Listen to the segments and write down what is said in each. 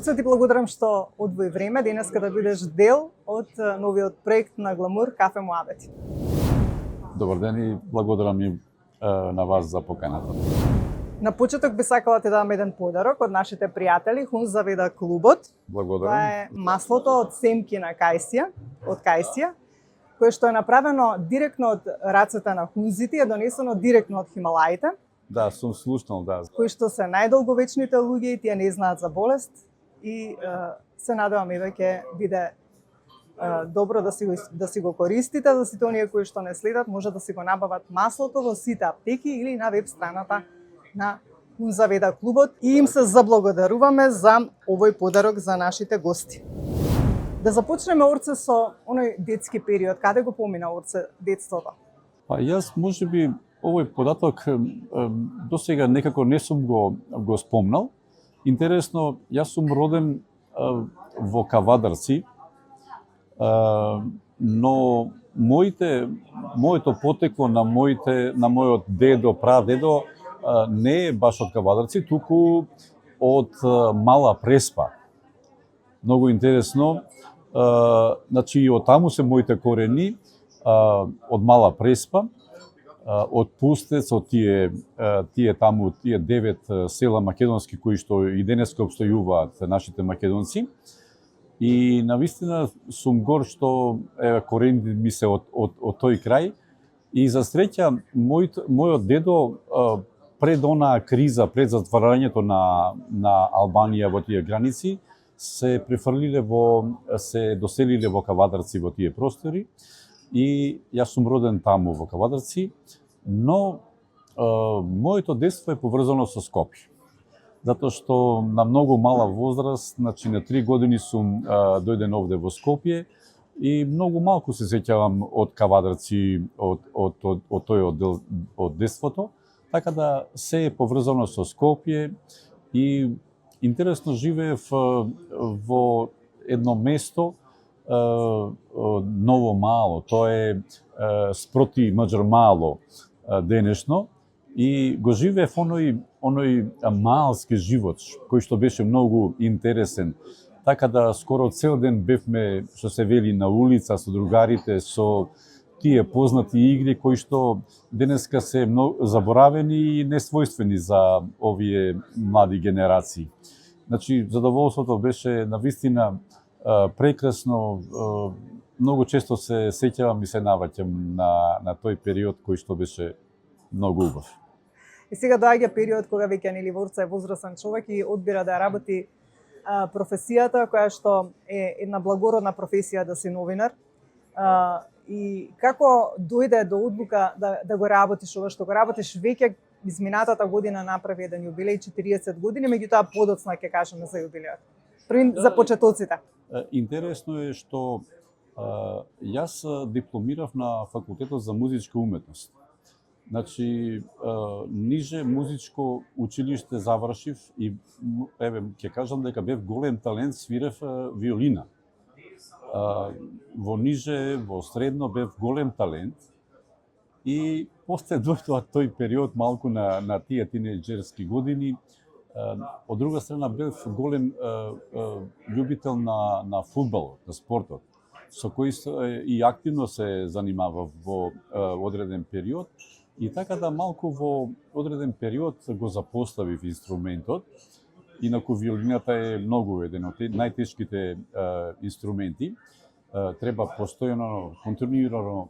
Орце, ти благодарам што одвои време денеска да бидеш дел од новиот проект на Гламур Кафе Муабети. Добар ден и благодарам и на вас за поканата. На почеток би сакала ти дадам еден подарок од нашите пријатели Хунзаведа клубот. Благодарам. Това е маслото од семки на кајсија, од кајсија, кое што е направено директно од рацете на хунзите, е донесено директно од Хималаите. Да, сум слушнал, да. Кои што се најдолговечните луѓе и тие не знаат за болест и се надевам и ќе биде добро да си го користите, за сите оние кои што не следат може да си го набават маслото во сите аптеки или на веб страната на Хунзаведа клубот и им се заблагодаруваме за овој подарок за нашите гости. Да започнеме, Орце, со оној детски период, каде го помина, Орце, детството? Па јас можеби овој податок досега некако не сум го спомнал. Интересно, јас сум роден во Кавадарци, но моето потекло на мојот дедо, прадедо не е баш од Кавадарци, туку од Мала Преспа. Многу интересно. Значи и од таму се моите корени, од Мала Преспа, од Пустец, од тие 9 села македонски кои што и денеска обстојуваат нашите македонци. И навистина сум гор што корените ми се од тој крај. И за среќа мојот дедо пред онаа криза, пред затварањето на Албанија во тие граници, се доселиле во Кавадарци во тие простори и јас сум роден таму во Кавадарци, но моето детство е поврзано со Скопје. Затоа што на многу мала возраст, значи на 3 години сум дојден овде во Скопје и многу малку се сеќавам од Кавадарци, од тој дел од детството, така да се е поврзано со Скопје и интересно живеев во едно место Ново Мало, тоа е спроти Маџар Мало денешно, и го живеев оној малски живот кој што беше многу интересен. Така да скоро цел ден бевме, што се вели, на улица со другарите, со тие познати игри кои што денеска се заборавени и несвојствени за овие млади генерации. Значи, задоволството беше навистина прекрасно. Многу често се сеќавам и се наваќам на тој период кој што беше многу убав. И сега доаѓа период кога веќе Орце е возрастен човек и одбира да работи професијата која што е една благородна професија да си новинар. И како дојде до одлука да го работиш ова што го работиш веќе изминатата година направи еден јубилеј 40 години, меѓутоа подоцна ќе кажеме за јубилеот. За почетоците. Интересно е што јас дипломирав на факултетот за музичка уметност. Значи, ниже музичко училиште завршив и ќе кажам дека бев голем талент, свирев виолина. Во ниже, во средно бев голем талент и после дојдоа тој период малку на тие тинејџерски години. Од друга страна бев голем љубител на фудбалот, на спортот, со кој и активно се занимавав во одреден период. И така да малку во одреден период го запоставив инструментот. Инаку виолината е многу еден од најтешките инструменти. Треба постојано, континуирано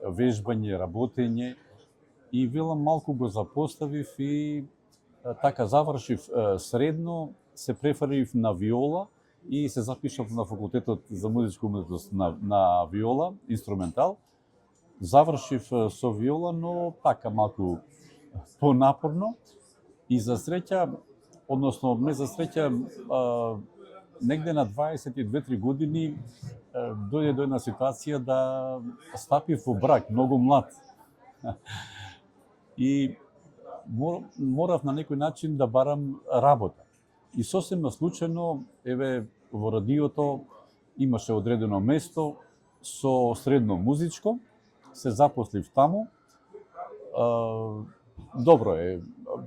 вежбање, работење и велам малку го запоставив и така завршив средно, се префрлив на виола и се запишав на факултетот за музичка уметност на виола, инструментал. Завршив со виола, но така малку понапорно и за среќа, односно не за среќа, негде на 22-3 години дојде до една ситуација да стапив во брак, многу млад. И морав на некој начин да барам работа. И сосем случајно, во радиото имаше одредено место со средно музичко, се запослив таму. Добро е,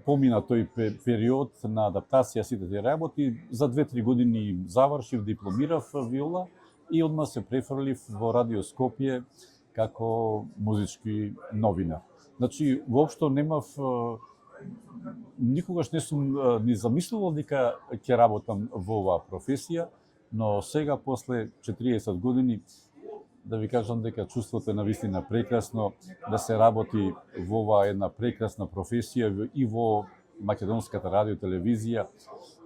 помина тој период на адаптација сите тие работи, за 2-3 години завршив, дипломирав виола и одма се префрлив во Радио Скопје како музички новинар. Значи, воопшто немав, никогаш не сум ни замислувал дека ќе работам во оваа професија, но сега, после 40 години, да ви кажам дека чувството е навистина прекрасно, да се работи во оваа една прекрасна професија и во македонската радио телевизија,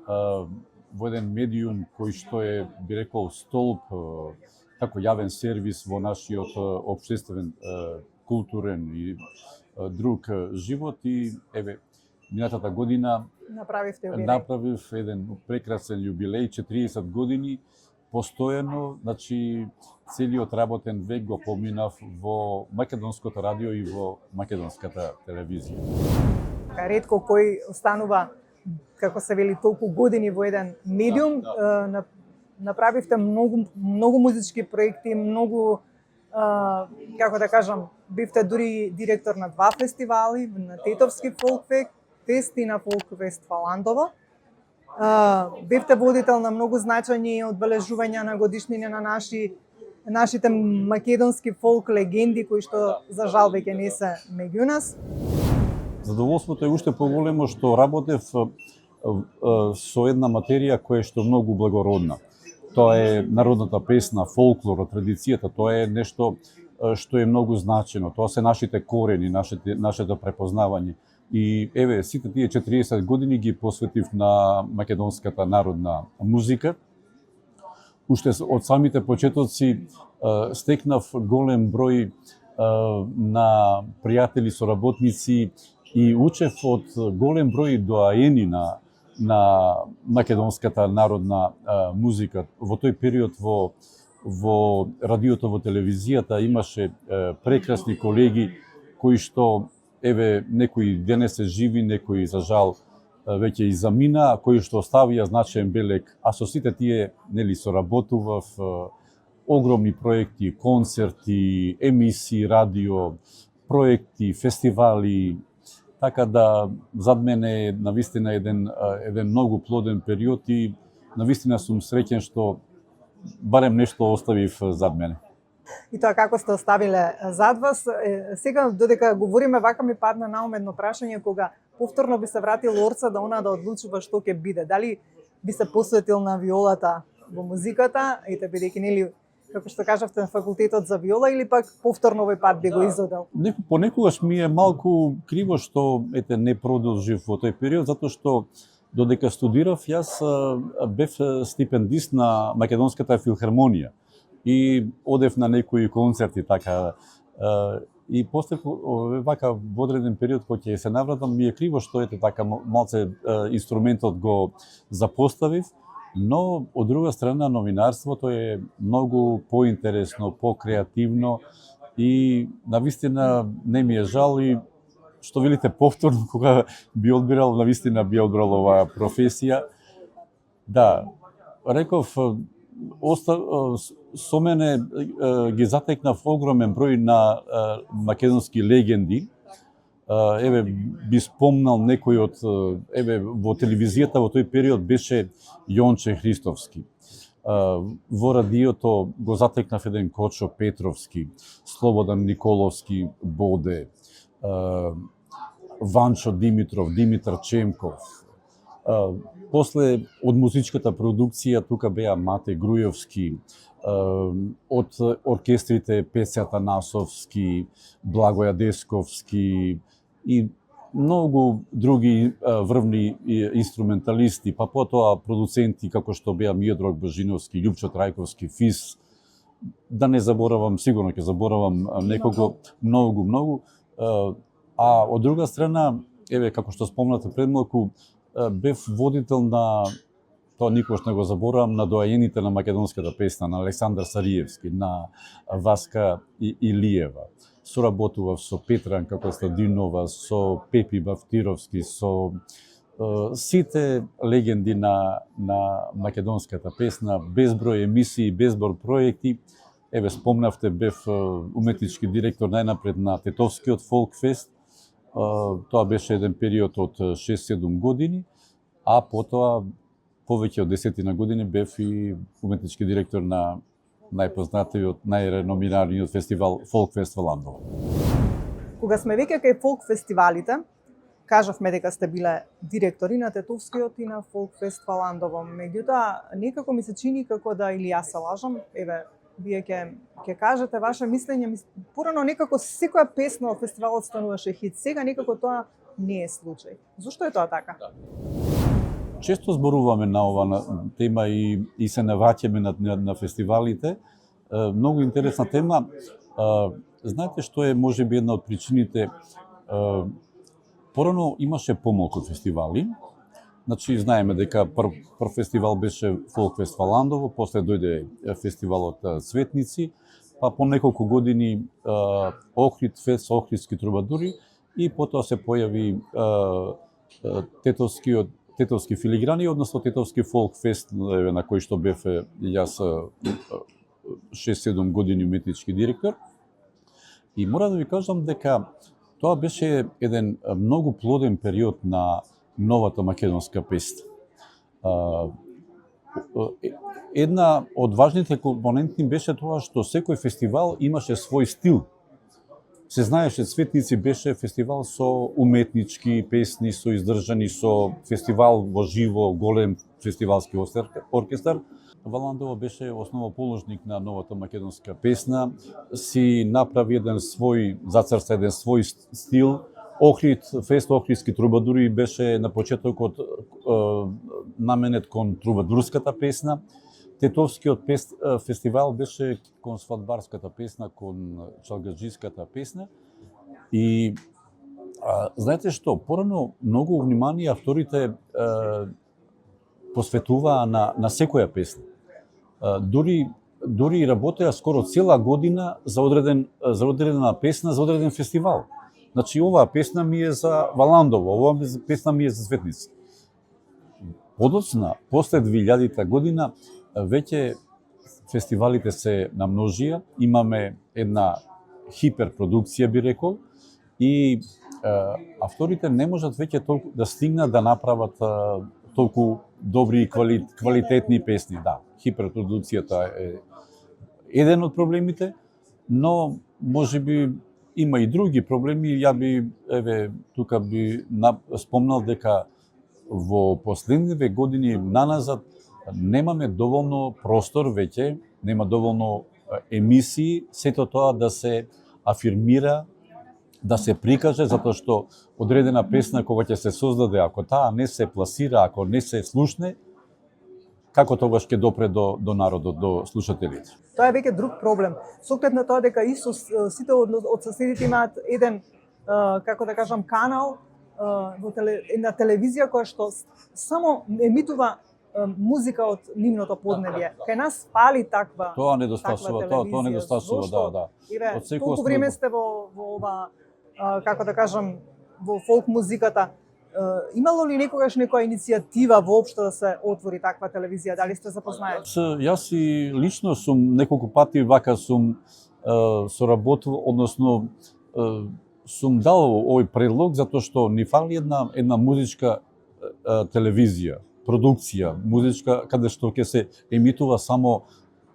во еден медиум кој што е, би рекол, столб како јавен сервис во нашиот општествен, културен и друг живот. И еве, минатата година направив еден прекрасен јубилеј, 40 години, постојано, значи целиот работен век го поминав во македонското радио и во македонската телевизија. Ретко кој останува, како се вели, толку години во еден медиум. Направивте многу музички проекти, многу, како да кажам, бивте дури директор на 2 фестивали, на Тетовски фолкфест и на Фолкфест Фаландово. Бевте водител на многу значајни одбележувања на годишнини на нашите македонски фолк легенди, кои што за жал веќе не се меѓу нас. Задоволството е уште поголемо што работев со една материја која што многу благородна. Тоа е народната песна, фолклорот, традицијата, тоа е нешто што е многу значено. Тоа се нашите корени, нашето препознавање. И еве, сите тие 40 години ги посветив на македонската народна музика. Уште од самите почетоци стекнав голем број на пријатели, соработници и учев од голем број доаени на македонската народна музика. Во тој период во радиото, во телевизијата имаше прекрасни колеги кои што, еве, некои денес се живи, некои за жал веќе и замина, кои што оставија значаен белег, а со сите тие, нели, соработував, огромни проекти, концерти, емисии, радио, проекти, фестивали, така да зад мене е навистина еден многу плоден период и навистина сум среќен што барем нешто оставив зад мене. И тоа како сте оставиле зад вас. Сега, додека говориме, вака ми падна на ум едно прашање, кога повторно би се вратил Орца да одлучува што ќе биде. Дали би се посветил на виолата во музиката, ете, бидејќи, нели, како што кажавте, на факултетот за виола, или пак повторно овој пат би го изодел? Понекогаш ми е малку криво што, ете, не продолжив во тој период, затоа што додека студирав, јас бев стипендист на Македонската филхармонија и одев на некои концерти, така, и после вака во одреден период кој ќе се навратам, ми е криво што, ете, така, малце инструментот го запоставив, но од друга страна новинарството е многу поинтересно, покреативно и навистина не ми е жал и што велите повторно кога би одбирал, навистина би одбрал оваа професија. Да, реков, со мене ги затекнав огромен број на македонски легенди. Еве, би спомнал некој од, еве, во телевизијата во тој период беше Јонче Христовски. Во радиото го затекнав еден Кочо Петровски, Слободан Николовски Боде, Ванчо Димитров, Димитар Чемков. После од музичката продукција тука беа Мате Грујовски, од оркестрите Пеце Атанасовски, Благоја Десковски и многу други врвни инструменталисти, па потоа продуценти како што беа Миодрог Божиновски, Љупчо Трајковски, Фис. Да не заборавам, сигурно ќе заборавам некого, многу. А од друга страна, еве, како што спомнате пред малку, бев водител на, тоа никогаш не го заборавам, на доаените на македонската песна, на Александар Сариевски, на Васка Илиева. Соработував со Петранка Костадинова, со Пепи Бавтировски, со сите легенди на македонската песна, безброј емисии, безброј проекти. Еве, спомнавте, бев уметнички директор најнапред на Тетовскиот фолкфест, Тоа беше еден период од 6-7 години, а потоа повеќе од 10 години бев и уметнички директор на најпознатиот, најреномираниот фестивал Фолкфест Валандово. Кога сме веќе кај фолк фестивалите, кажавме дека сте биле директори на Тетовскиот и на Фолкфест Валандово. Меѓутоа, некако ми се чини како да или јас се лажам, еве, вие ќе кажете ваше мислење. Порано некако секоја песна од фестивалот стануваше хит. Сега некако тоа не е случај. Зошто е тоа така? Често зборуваме на ова тема и се навраќаме на фестивалите. Многу интересна тема. Знаете што е можеби една од причините? Порано имаше помалку фестивали. Значи, знаеме дека прв фестивал беше Фолкфест Валандово, после дојде фестивалот Цветници, па по неколку години Охрид фест, Охридски трубадури, и потоа се појави Тетовски филиграни, односно Тетовски Фолкфест, на кој што бев јас 6-7 години уметнички директор. И мора да ви кажам дека тоа беше еден многу плоден период на новата македонска песна. Една од важните компоненти беше тоа што секој фестивал имаше свој стил. Се знаеше, Цветници беше фестивал со уметнички песни, со издржани, со фестивал во живо, голем фестивалски оркестар. Валандово беше основоположник на новата македонска песна, си направи еден свој, зацрста еден свој стил. Охрид, фест Охридски трубадури беше на почетокот наменет кон трубадурската песна. Тетовскиот фестивал беше кон свадбарската песна, кон чалгаджиската песна. И знаете што, порано многу внимание авторите посветуваа на секоја песна. Дури работеа скоро цела година за одредена песна, за одреден фестивал. Значи, оваа песна ми е за Валандово, оваа песна ми е за Цветници. Подоцна, после 2000 година, веќе фестивалите се намножија, имаме една хиперпродукција, би рекол, и авторите не можат веќе толку да стигнат да направат толку добри и квалитетни песни. Да, хиперпродукцијата е еден од проблемите, но можеби има и други проблеми. Ја би, тука би спомнал дека во последниве години наназад немаме доволно простор веќе, нема доволно емисии, сето тоа да се афирмира, да се прикаже, затоа што одредена песна кога ќе се создаде, ако таа не се пласира, ако не се слушне, како тогаш ќе допре до народот, до слушателите? Тоа е веќе друг проблем. Со оглед на тоа дека Исус сите од соседите имаат еден, како да кажам, канал на телевизија која што само емитува музика од нивното поднебје. Кај нас фали таква. Тоа недостасува, тоа недостасува, да. Еве, колку време сте во ова, како да кажам, во фолк музиката? Имало ли некогаш некоја иницијатива воопшто да се отвори таква телевизија? Дали сте запознаати? Јас и лично сум неколку пати вака сум соработувал, односно сум дал овој предлог затоа што ни фали една музичка телевизија, продукција музичка, каде што ќе се емитува само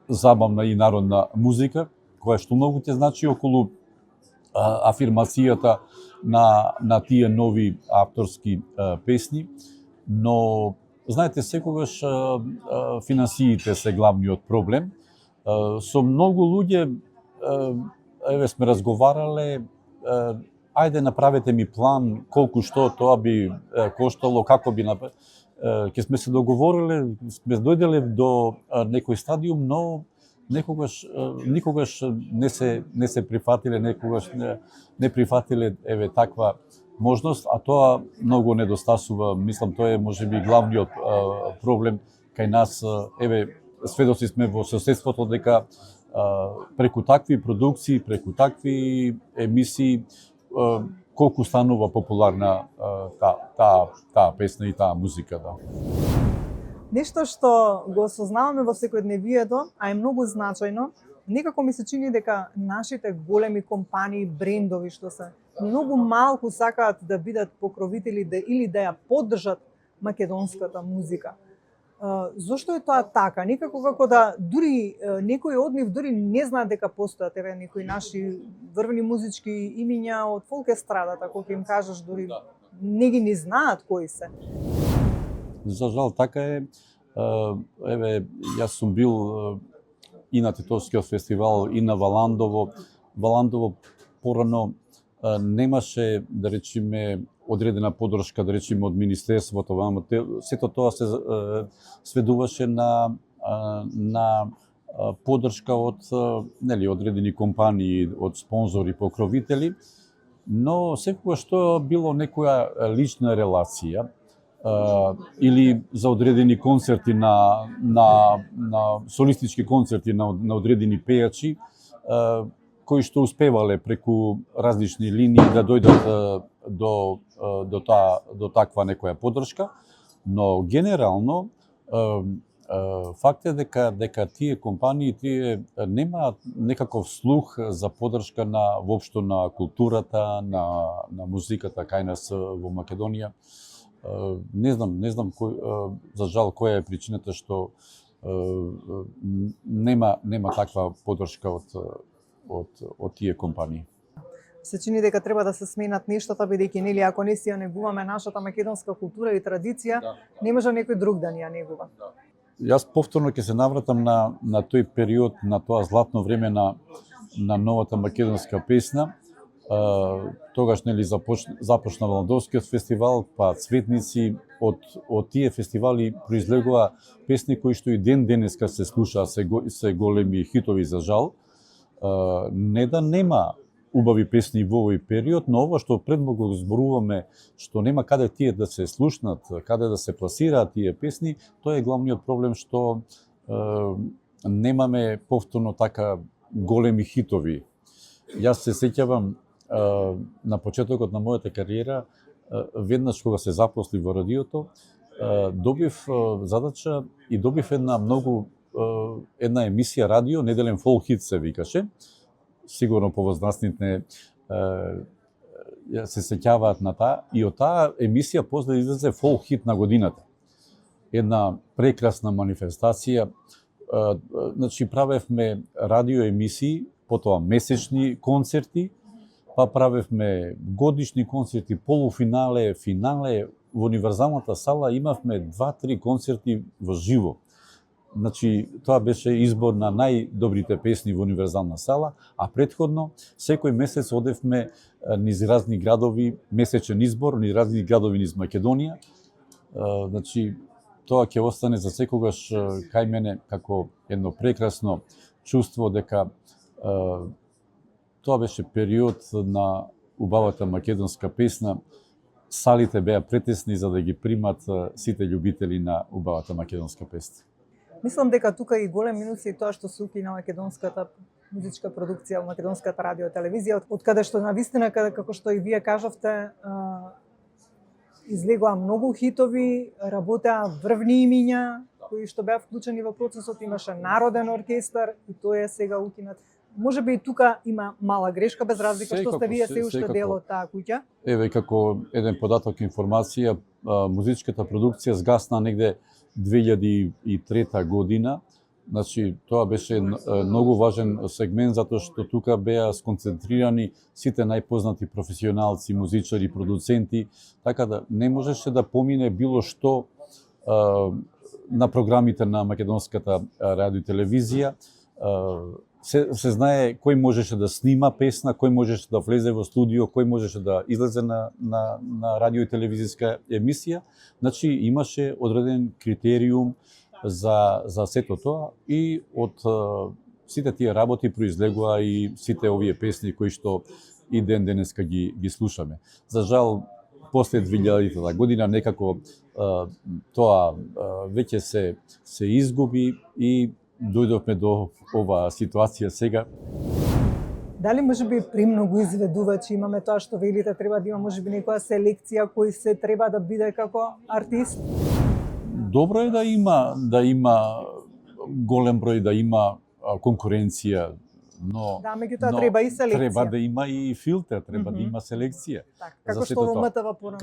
забавна и народна музика, која што многу ќе значи околу афирмацијата на тие нови авторски песни, но знаете, секогаш финансиите се главниот проблем. Со многу луѓе сме разговарале, ајде направете ми план колку што тоа би коштало, како би ќе сме се договориле, сме дојделе до некој стадиум, но никогаш не се прифатиле, некогаш не прифатиле таква можност, а тоа многу недостасува. Мислам, тоа е можеби главниот проблем кај нас. Сведоци сме во соседството дека преку такви продукции, преку такви емисии, колку станува популарна таа песна и таа музика, да. Нешто што го осознаваме во секојдневието, а е многу значајно, некако ми се чини дека нашите големи компании, брендови што се многу малку сакаат да бидат покровители или да ја поддржат македонската музика. Зошто е тоа така? Никако како да дури некои од нив дури не знаат дека постојат некои наши врвни музички имиња од фолк естрадата, кога им кажеш дури не ги ни знаат кои се. За жал така е. Еве, јас сум бил и на Титовскиот фестивал, и на Валандово. Валандово порано немаше, да речеме, одредена подршка, да речеме, од Министерството. Сето тоа се сведуваше на подршка од одредени компании, од спонзори, покровители, но секогаш тоа било некоја лична релација или за одредени концерти на солистички концерти на одредени пејачи, кои што успевале преку различни линии да дојдат до таква некоја поддршка, но генерално факт е дека тие компании немаат некаков слух за поддршка воопшто на културата, на музиката кај нас во Македонија. Не знам за жал која е причината што нема таква поддршка од тие компании. Се чини дека треба да се сменат нештата, бидејќи нели ако не си ја негуваме нашата македонска култура и традиција, не може некој друг да ни ја негува. Јас повторно ќе се навратам на тој период, на тоа златно време на новата македонска песна. Тогаш нели започна Валандовскиот фестивал, па Цветници, од тие фестивали произлегува песни кои што и ден денеска се слушаат, се големи хитови за жал. Не да нема убави песни во овој период, но ова што предмногу го зборуваме, што нема каде тие да се слушнат, каде да се пласираат тие песни, тоа е главниот проблем што немаме повторно така големи хитови. Јас се сеќавам на почетокот на мојата кариера, веднаш кога се запосли во радиото, добив задача и добив една емисија радио, неделен фолк хит се викаше. Сигурно повозрастните се сеќаваат на таа, и од таа емисија после излезе фолк хит на годината. Една прекрасна манифестација. Значи правевме радио емисии, потоа месечни концерти, па правевме годишни концерти, полуфинале, финале. Во универзалната сала имавме 2-3 концерти во живо. Значи, тоа беше избор на најдобрите песни во универзална сала, а претходно секој месец одевме низ разни градови, месечен избор низ разни градови низ Македонија. Значи, тоа ќе остане за секогаш кај мене како едно прекрасно чувство дека тоа беше период на убавата македонска песна. Салите беа претесни за да ги примат сите љубители на убавата македонска песна. Мислам дека тука и голем минус е тоа што се укина македонската музичка продукција, македонската радио и телевизија, од каде што навистина, како што и вие кажавте, излегоа многу хитови, работеа врвни имиња кои што беа вклучени во процесот, имаше народен оркестар и тоа е сега укинат. Може би и тука има мала грешка, без разлика што сте вие се уште дел од таа куќа. Еве, како еден податок информација, музичката продукција згасна негде 2003 година. Значи, тоа беше многу важен сегмент, затоа што тука беа сконцентрирани сите најпознати професионалци, музичари, продуценти, така да не можеше да помине било што на програмите на македонската радио и телевизија. Се знае кој можеше да снима песна, кој можеше да влезе во студио, кој можеше да излезе на радио и телевизиска емисија. Значи, имаше одреден критериум за сето тоа и од сите тие работи произлегува и сите овие песни кои што и ден денеска ги слушаме. За жал, после 2000 година некако тоа веќе се изгуби и дојдовме до оваа ситуација сега. Дали можеби премногу изведувачи имаме тоа што велите, треба да има можеби некоја селекција кој се треба да биде како артист? Добро е да има голем број, да има конкуренција. Но Да, меѓутоа треба и селекција. Треба да има и филтер, треба да има селекција. Така, како што во МТВ порано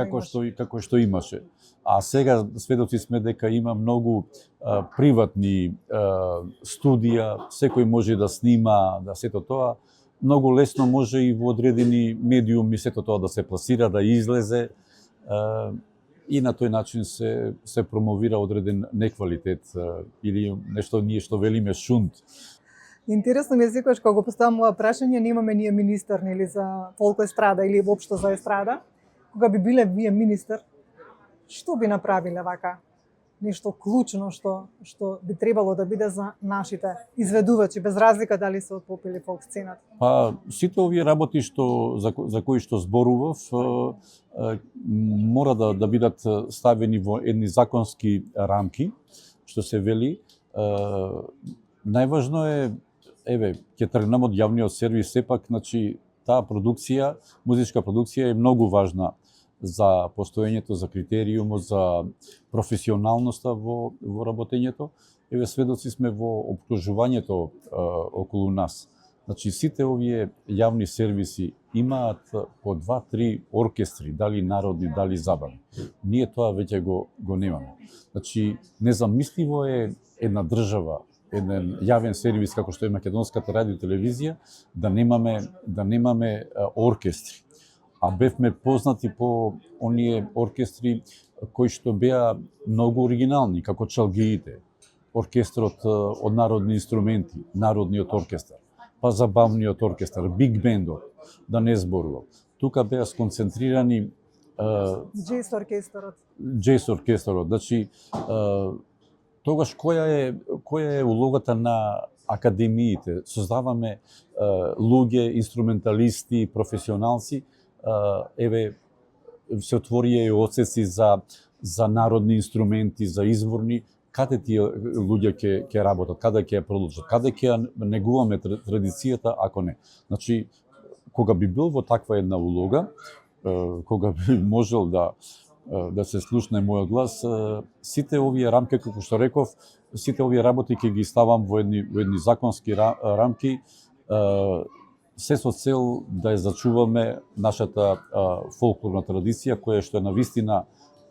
како што имаше. А сега сведоци сме дека има многу приватни студија, секој може да снима, да сето тоа. Многу лесно може и во одредени медиуми сето тоа да се пласира, да излезе и на тој начин се промовира одреден неквалитет или нешто ние што велиме шунд. Интересно ми е секогаш кога го поставам ова прашање, немаме ние министер нели за фолк естрада или воопшто за естрада. Кога би биле вие министер, што би направиле вака? Нешто клучно што би требало да биде за нашите изведувачи, без разлика дали се од поп или фолк сцената? Па сите овие работи за кои што зборував мора да бидат ставени во едни законски рамки, што се вели. Најважно е, ќе тргнам од јавниот сервис, сепак, значи, таа продукција, музичка продукција е многу важна за постоењето, за критериумот, за професионалноста во работењето. Сведоци сме во опкружувањето околу нас. Значи, сите овие јавни сервиси имаат по 2-3 оркестри, дали народни, дали забавни. Ние тоа веќе го немаме. Значи, незамисливо е една држава, еден јавен сервис како што е Македонската радио и телевизија, да немаме оркестри. А бевме познати по оние оркестри кои што беа многу оригинални, како чалгиите, оркестрот од народни инструменти, народниот оркестар, па забавниот оркестар, биг бендот, да не зборувам. Тука беа сконцентрирани джез оркестарот. Значи, тогаш која е улогата на академиите? Создаваме луѓе, инструменталисти, професионалци, се отворија и одсеци за народни инструменти, за изворни, каде тие луѓе ќе работат, каде ќе продолжат, каде ќе негуваме традицијата, ако не. Значи, кога би бил во таква една улога, кога би можел да се слушне мојот глас, сите овие рамки, како што реков, сите овие работи ќе ги ставам во едни законски рамки, се со цел да ја зачуваме нашата фолклорна традиција, која што е навистина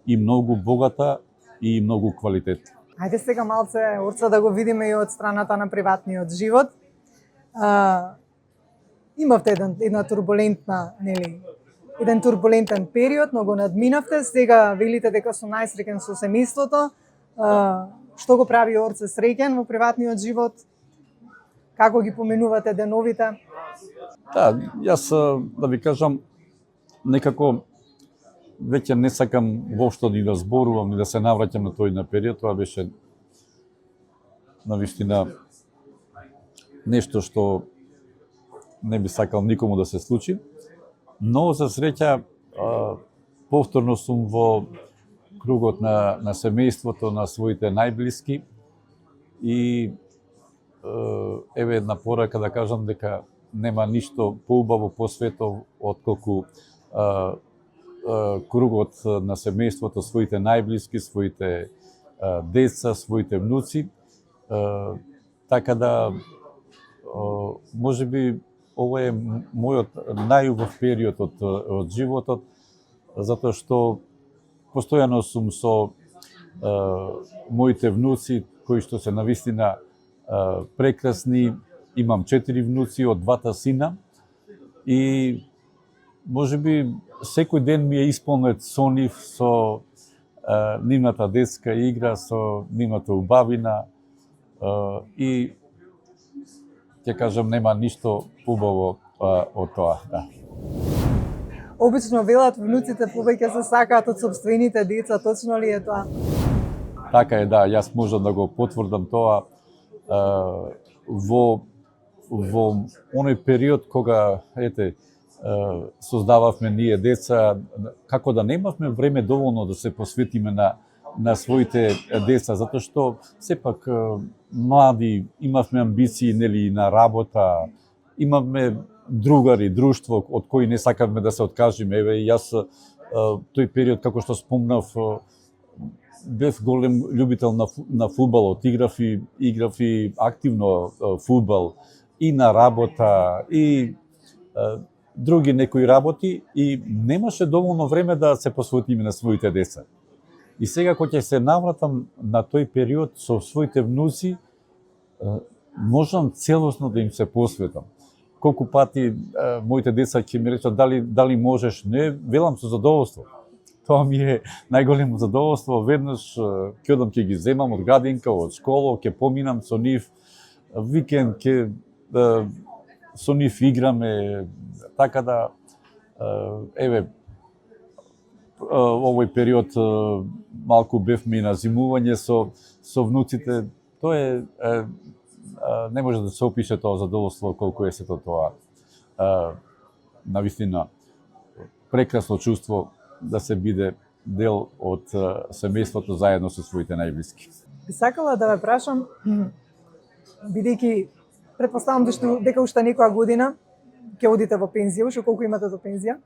и многу богата и многу квалитетна. Ајде сега малце, Орца, да го видиме и од страната на приватниот живот. Имавте една турбулентна, еден турбулентен период, но го надминавте. Сега велите дека сум најсреќен со семејството. Што го прави Орце среќен во приватниот живот? Како ги поменувате деновите? Да, јас да ви кажам, некако веќе не сакам воопшто ни да зборувам, ни да се навраќам на тој период. Тоа беше навистина нешто што не би сакал никому да се случи. Но за среќа повторно сум во кругот на семејството, на своите најблиски и една порака да кажам дека нема ништо поубаво по светот отколку кругот на семејството, своите најблиски, своите деца, своите внуци. Така да, можеби, ова е мојот најубав период од животот, затоа што постојано сум со моите внуци, кои што се навистина прекрасни. Имам 4 внуци од 2 сина и можеби секој ден ми е исполнет со нив, со нивната детска игра, со нивната убавина и ќе кажам нема ништо убаво од тоа. Да. Обично велат внуците повеќе се сакаат од сопствените деца, точно ли е тоа? Така е, да, јас можам да го потврдам тоа. Во оној период кога создававме ние деца, како да немавме време доволно да се посветиме на своите деца, затоа што сепак млади, имавме амбиции на работа, имавме другари, друштво од кои не сакавме да се откажиме. Јас тој период, како што спомнав, бев голем љубител на фудбалот, играв и активно фудбал. и на работа, и други некои работи, и немаше доволно време да се посветиме на своите деца. И сега кога ќе се навратам на тој период со своите внуци, можам целосно да им се посветам. Колку пати моите деца ќе ми речат дали можеш, не, велам со задоволство. Тоа ми е најголемо задоволство. Веднаш ќе одам, ќе ги земам од градинка, од школа, ќе поминам со нив, викенд ќе со нив играме, така да еве овој период малку бевме и на зимување со внуците. Тоа е не може да се опише тоа задоволство колку е сето тоа. Навистина прекрасно чувство да се биде дел од семејството заедно со своите најблиски. Би сакала да ве прашам, бидејќи претпоставам дека уште некоја година ќе одите во пензија, уште колку имате до пензија?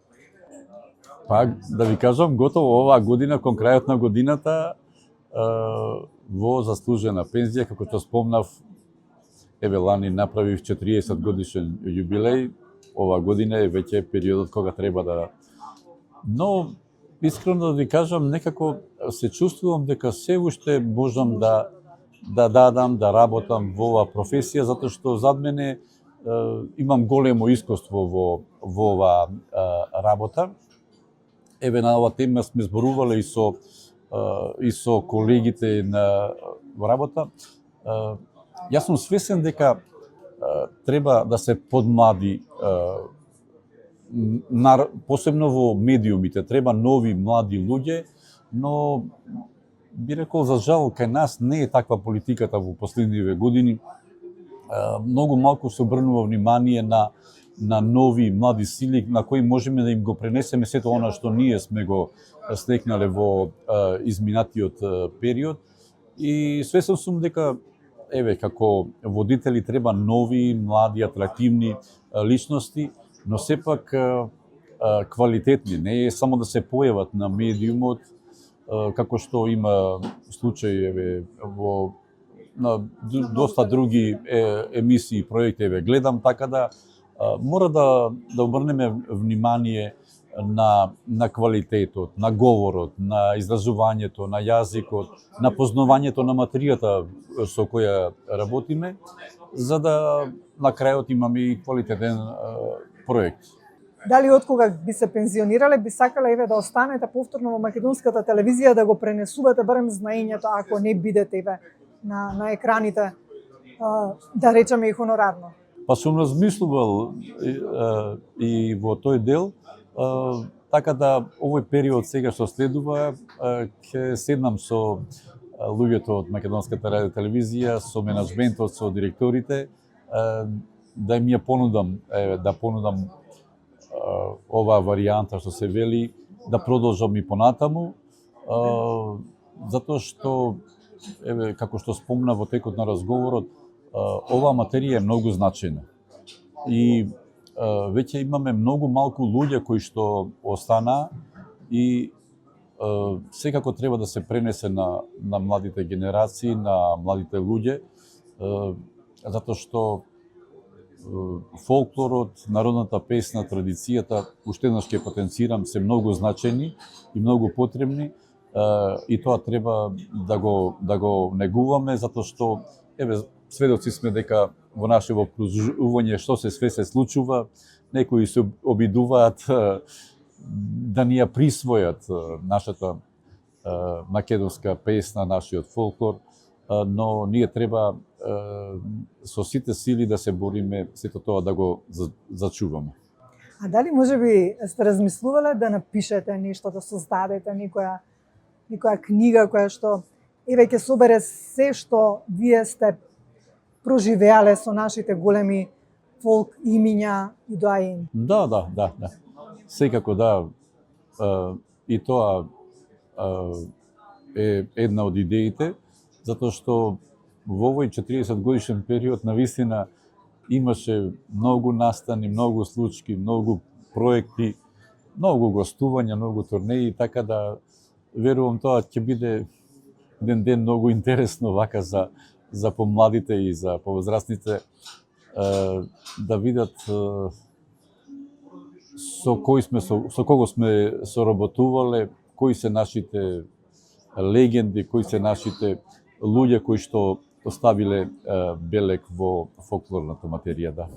Па, да ви кажам, готово оваа година, кон крајот на годината, во заслужена пензија, како што спомнав, еве лани направив 40 годишен јубилеј, ова година е веќе периодот кога треба да... Но, искрено да ви кажам, некако се чувствувам дека се уште можам да дадам, да работам во оваа професија, затоа што зад мене имам големо искуство во оваа работа. Еве на оваа тема сме зборувале и со колегите на работа. Јас сум свесен дека треба да се подмлади, посебно во медиумите, треба нови млади луѓе, но би рекол за жал кај нас не е таква политиката во последниве години. Многу малку се обрнува внимание на нови млади сили на кои можеме да им го пренесеме сето она што ние сме го стекнале во изминатиот период. И свесен сум дека еве како водители треба нови, млади, атрактивни личности, но сепак квалитетни, не е само да се појават на медиумот, како што има случаи еве во на доста други емисии и проекти еве гледам, така да мора да обрнеме внимание на квалитетот, на говорот, на изразувањето, на јазикот, на познавањето на материјата со која работиме, за да на крајот имаме и квалитетен проект. Дали откога би се пензионирале, би сакале еве да останете повторно во македонската телевизија, да го пренесувате барем знаењето, ако не бидете еве на екраните, да речеме и хонорарно? Па сум размислувал и во тој дел, така да овој период сега што следува, ќе седнам со луѓето од Македонската радио телевизија, со менаџментот, со директорите, да им ја понудам оваа варијанта што се вели, да продолжам и понатаму, затоа што еве како што спомна во текот на разговорот, оваа материја е многу значајна. И веќе имаме многу малку луѓе кои што остана и секако треба да се пренесе на младите генерации, на младите луѓе, затоа што фолклорот, народната песна, традицијата, уште еднаш ќе потенцирам, се многу значајни и многу потребни, и тоа треба да го негуваме, затоа што еве сведоци сме дека во наше окружување што све се случува, некои се обидуваат да ни ја присвојат нашата македонска песна, нашиот фолклор, но ние треба со сите сили да се бориме сето тоа да го зачуваме. А дали можеби сте размислувале да напишете нешто, да создадете некоја книга која што еве ќе собере се што вие сте проживеале со нашите големи фолк имиња и доаени? Да. Секако да. И тоа е една од идеите, затоа што во овој 40 годишен период навистина имаше многу настани, многу случки, многу проекти, многу гостувања, многу турнеи, така да верувам тоа ќе биде еден ден многу интересно вака за помладите и за повозрастните да видат со кого сме соработувале, кои се нашите легенди, кои се нашите луѓе кои што оставиле белег во фолклорната материја, да.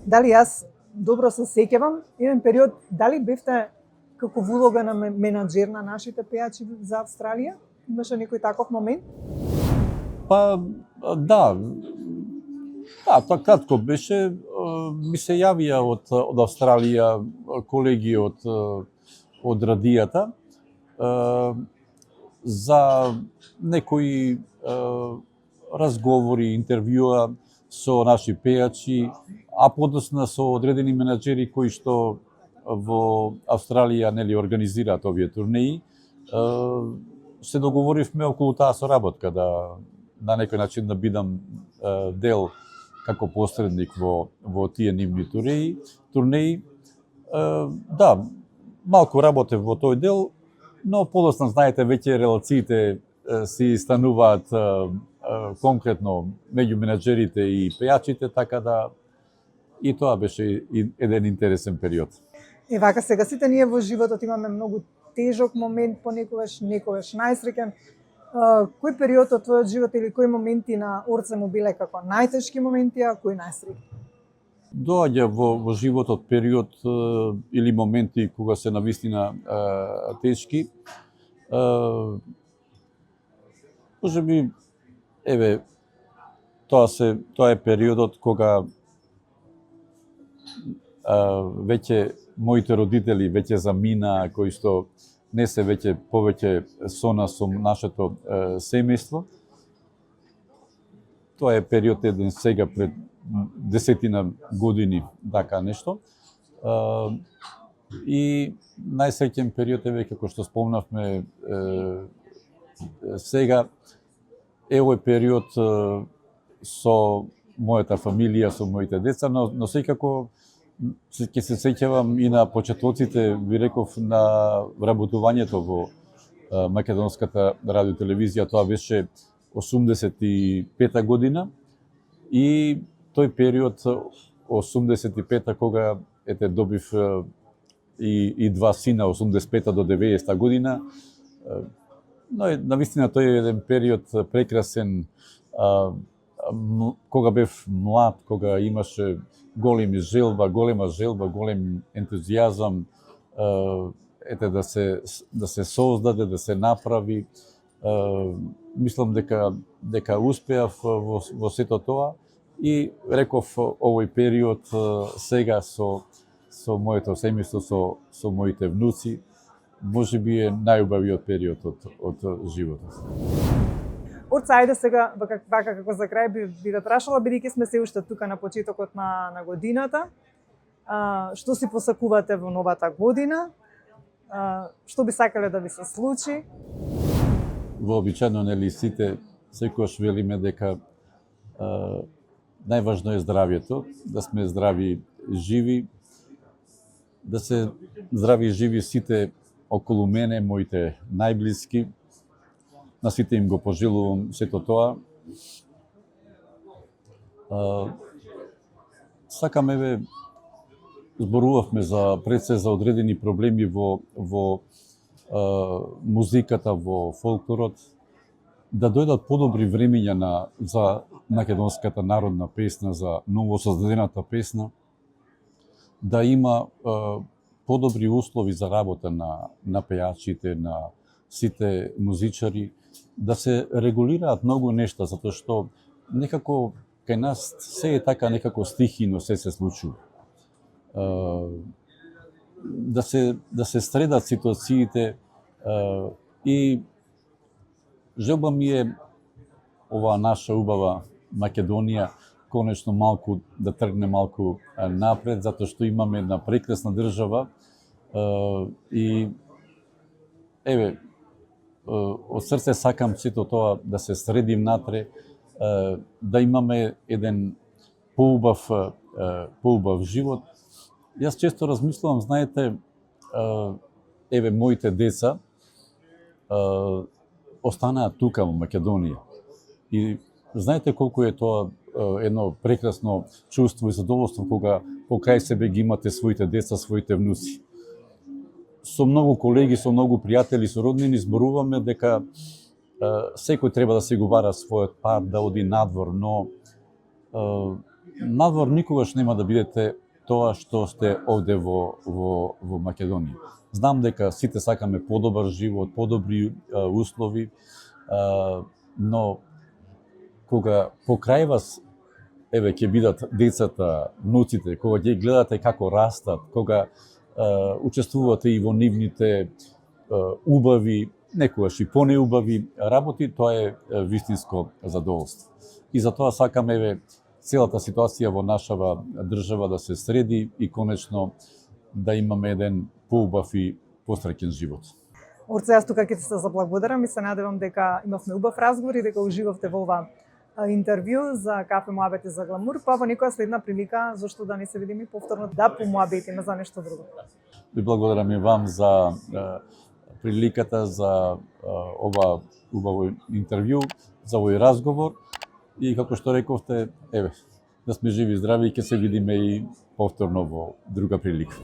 Дали јас добро се сеќавам, еден период, дали бевте како улога на менаџер на нашите пејачи за Австралија? Имаше некој таков момент? Па, да. Да, тоа кратко беше. Ми се јавија од Австралија колеги од радијата за некои разговори, интервјуа со наши пејачи, а подоцна со одредени менаџери кои што во Австралија нели организираат овие турнеи. Се договоривме околу таа соработка да на некој начин да бидам дел како посредник во тие нивни турнеи. Да, малку работев во тој дел, но подоцна знаете веќе релациите си стануваат конкретно меѓу менаџерите и пејачите, така да и тоа беше еден интересен период. Вака сега сите ние во животот имаме многу тежок момент, понекогаш некогаш најсреќен. Кој период од твојот живот или кои моменти на Орце му биле како најтешки моменти, а кои најсреќни? Доаѓа во животот период или моменти кога се навистина тешки. Можеби, тоа е периодот кога веќе моите родители веќе замина, кои што не се веќе повеќе со нас, со нашето семејство. Тоа е период еден сега пред 10 години, така нешто. И најсреќен период е веќе, како што спомнавме, сега е овој период со мојата фамилија, со моите деца, но секако ќе се сеќавам и на почетоците, ви реков, на работувањето во Македонската радиотелевизија. Тоа беше 85 година и тој период 85 кога добив и два сина 85 до 90 година. Но навистина тој е еден период прекрасен, кога бев млад, кога имаше голема желба, голем ентузијазам, да се создаде, да се направи. Мислам дека успеав во сето тоа и реков овој период сега со моето семејство, со моите внуци, можеби е најубавиот период од животот. Орце, ајде сега, вака како за крај би ве прашала, бидејќи сме се уште тука на почетокот на годината, што си посакувате во новата година? Што би сакале да ви се случи? Вообичаено, нели, сите секогаш велиме дека најважно е здравјето, да сме здрави, живи, да се здрави и живи сите околу мене, моите најблиски. На сите им го пожелувам сето тоа. Сакаме, зборувавме пред се за одредени проблеми во музиката, во фолклорот, да дојдат подобри времиња за македонската народна песна, за новосоздадената песна, да има подобри услови за работа на пејачите, на сите музичари, да се регулираат многу нешта, затоа што некако кај нас се е така некако стихино се случува. Да се средат ситуациите и желба ми е оваа наша убава Македонија конечно малку да тргне малку напред, затоа што имаме една прекрасна држава и од срце сакам сето тоа да се среди внатре, да имаме еден поубав живот. Јас често размислувам, знаете, моите деца останаа тука во Македонија и Знаете колку е тоа едно прекрасно чувство и задоволство кога покрај себе ги имате своите деца, своите внуци. Со многу колеги, со многу пријатели, со роднини зборуваме дека секој треба да се го бара својот пат, да оди надвор, но надвор никогаш нема да бидете тоа што сте овде во Македонија. Знам дека сите сакаме подобар живот, подобри услови, но кога покрај вас ќе бидат децата, внуците, кога ги гледате како растат, кога учествувате и во нивните убави, некогаш и понеубави работи, тоа е вистинско задоволство. И затоа сакаме целата ситуација во нашава држава да се среди и конечно да имаме еден поубав и посреќен живот. Орце, јас тука ќе ти се заблагодарам и се надевам дека имавме убав разговор и дека уживавте во ова интервју за Кафе Муабети за гламур, па во некоја следна прилика зошто да не се видиме повторно да помуабетиме за нешто друго. Ви благодарам и вам за приликата, за ова убаво интервју, за овој разговор и како што рековте, да сме живи и здрави и ќе се видиме и повторно во друга прилика.